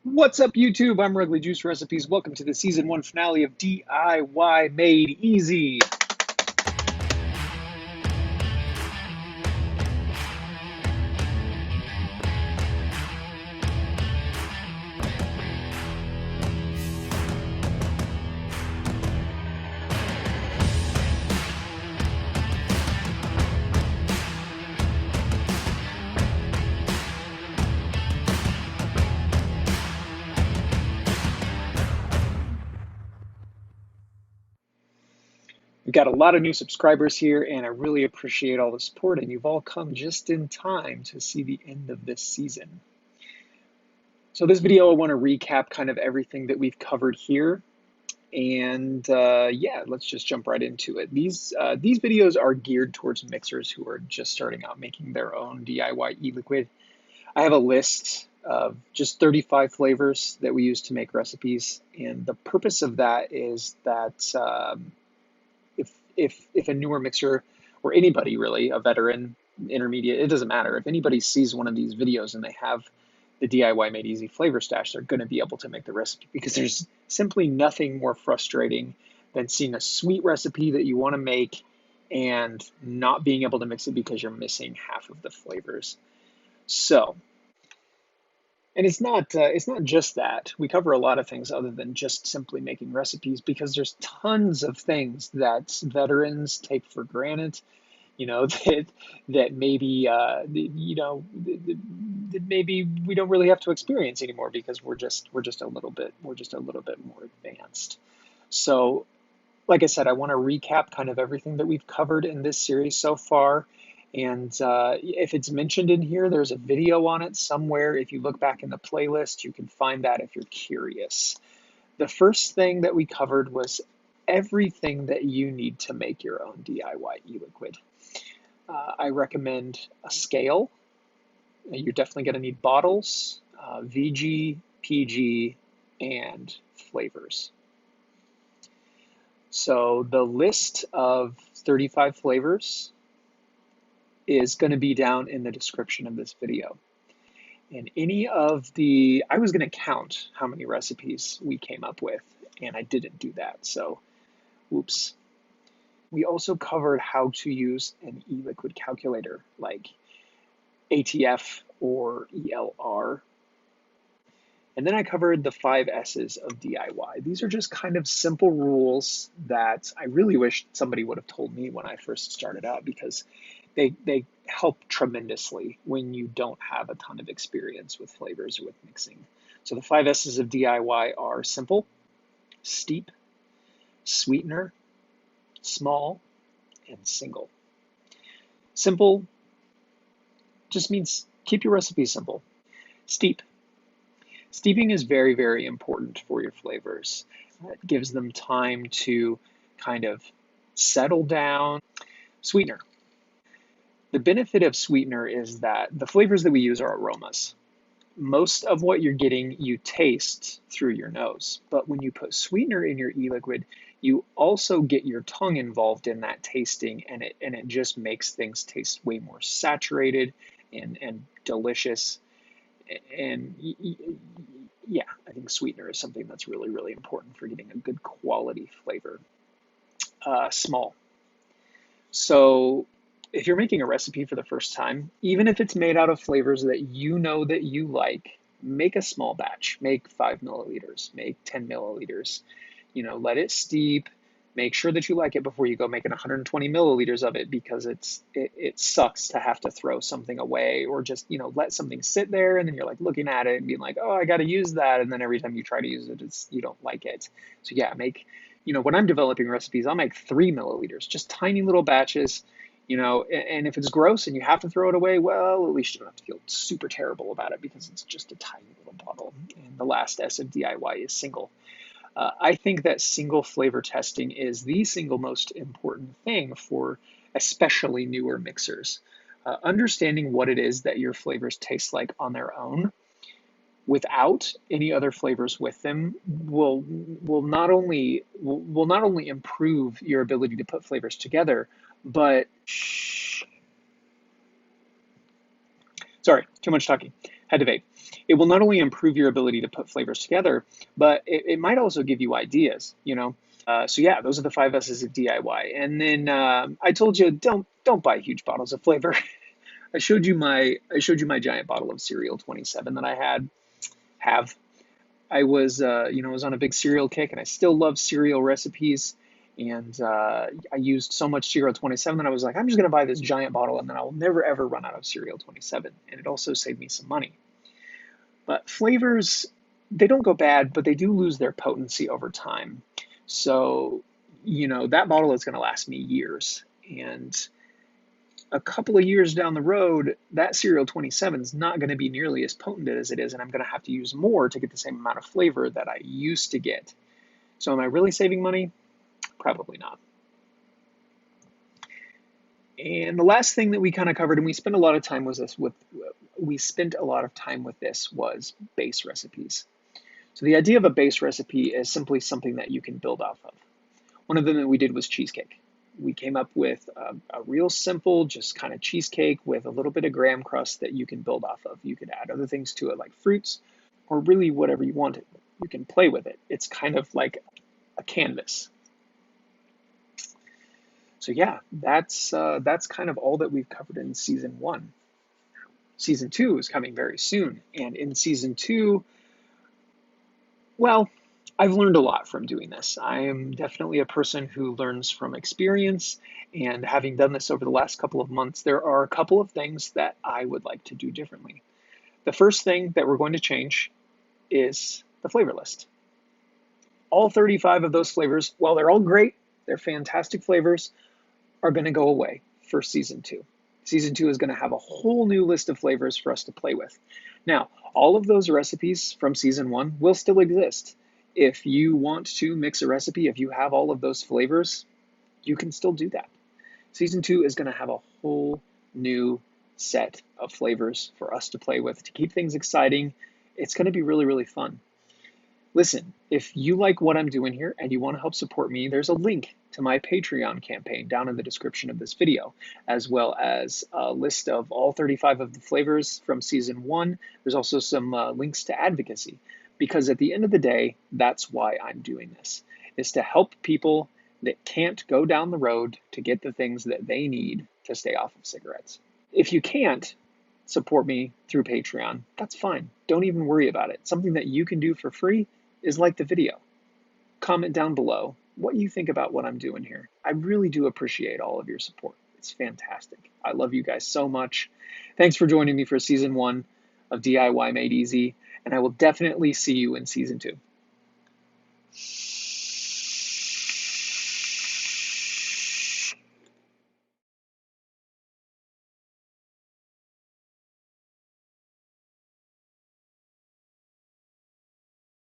What's up, YouTube? I'm Ruggly Juice Recipes. Welcome to the season 1 finale of DIY Made Easy. We've got a lot of new subscribers here, and I really appreciate all the support, and you've all come just in time to see the end of this season. So this video, I want to recap kind of everything that we've covered here. And yeah, let's just jump right into it. These videos are geared towards mixers who are just starting out making their own DIY e-liquid. I have a list of just 35 flavors that we use to make recipes, and the purpose of that is that if a newer mixer or anybody really, a veteran, intermediate, it doesn't matter. If anybody sees one of these videos and they have the DIY Made Easy flavor stash, they're going to be able to make the recipe because there's simply nothing more frustrating than seeing a sweet recipe that you want to make and not being able to mix it because you're missing half of the flavors. So, and it's not just that. We cover a lot of things other than just simply making recipes because there's tons of things that veterans take for granted, that maybe that maybe we don't really have to experience anymore because we're just a little bit more advanced. So, like I said, I want to recap kind of everything that we've covered in this series so far. And if it's mentioned in here, there's a video on it somewhere. If you look back in the playlist, you can find that if you're curious. The first thing that we covered was everything that you need to make your own DIY e-liquid. I recommend a scale. You're definitely going to need bottles, VG, PG, and flavors. So the list of 35 flavors is going to be down in the description of this video. And I was going to count how many recipes we came up with, and I didn't do that, so oops. We also covered how to use an e-liquid calculator like ATF or ELR. And then I covered the 5 S's of DIY. These are just kind of simple rules that I really wish somebody would have told me when I first started out because they help tremendously when you don't have a ton of experience with flavors or with mixing. So the 5 S's of DIY are simple, steep, sweetener, small, and single. Simple just means keep your recipe simple. Steep. Steeping is very, very important for your flavors. It gives them time to kind of settle down. Sweetener. The benefit of sweetener is that the flavors that we use are aromas. Most of what you're getting, you taste through your nose. But when you put sweetener in your e-liquid, you also get your tongue involved in that tasting, and it just makes things taste way more saturated and delicious. And yeah, I think sweetener is something that's really, really important for getting a good quality flavor. Small. So if you're making a recipe for the first time, even if it's made out of flavors that you know that you like, make a small batch. Make 5 milliliters, make 10 milliliters. Let it steep. Make sure that you like it before you go making 120 milliliters of it because it sucks to have to throw something away or just, let something sit there and then you're like looking at it and being like, oh, I got to use that. And then every time you try to use it, you don't like it. So yeah, when I'm developing recipes, I'll make 3 milliliters, just tiny little batches. And if it's gross and you have to throw it away, well, at least you don't have to feel super terrible about it because it's just a tiny little bottle. And the last S of DIY is single. I think that single flavor testing is the single most important thing for especially newer mixers. Understanding what it is that your flavors taste like on their own without any other flavors with them will not only improve your ability to put flavors together, but Sorry, too much talking. Had to vape. It will not only improve your ability to put flavors together, but it might also give you ideas, you know? So yeah, those are the 5 S's of DIY. And then I told you don't buy huge bottles of flavor. I showed you my giant bottle of cereal 27 that I have. I was was on a big cereal kick, and I still love cereal recipes. And I used so much cereal 27 that I was like, I'm just gonna buy this giant bottle, and then I'll never ever run out of cereal 27. And it also saved me some money. But flavors, they don't go bad, but they do lose their potency over time. So, that bottle is going to last me years. And a couple of years down the road, that cereal 27 is not going to be nearly as potent as it is, and I'm going to have to use more to get the same amount of flavor that I used to get. So am I really saving money? Probably not. And the last thing that we kind of covered, and we spent a lot of time with this, was base recipes. So the idea of a base recipe is simply something that you can build off of. One of them that we did was cheesecake. We came up with a real simple, just kind of cheesecake with a little bit of graham crust that you can build off of. You could add other things to it like fruits or really whatever you wanted. You can play with it. It's kind of like a canvas. So yeah, that's kind of all that we've covered in season 1. Season 2 is coming very soon, and in season 2, well, I've learned a lot from doing this. I am definitely a person who learns from experience, and having done this over the last couple of months, there are a couple of things that I would like to do differently. The first thing that we're going to change is the flavor list. All 35 of those flavors, while they're all great, they're fantastic flavors, are going to go away for season 2. Season 2 is going to have a whole new list of flavors for us to play with. Now, all of those recipes from season 1 will still exist. If you want to mix a recipe, if you have all of those flavors, you can still do that. Season 2 is going to have a whole new set of flavors for us to play with to keep things exciting. It's going to be really, really fun. Listen, if you like what I'm doing here and you want to help support me, there's a link to my Patreon campaign down in the description of this video, as well as a list of all 35 of the flavors from season 1. There's also some links to advocacy, because at the end of the day, that's why I'm doing this, is to help people that can't go down the road to get the things that they need to stay off of cigarettes. If you can't support me through Patreon, that's fine. Don't even worry about it. Something that you can do for free is like the video. Comment down below what you think about what I'm doing here. I really do appreciate all of your support. It's fantastic. I love you guys so much. Thanks for joining me for season 1 of DIY Made Easy, and I will definitely see you in season 2.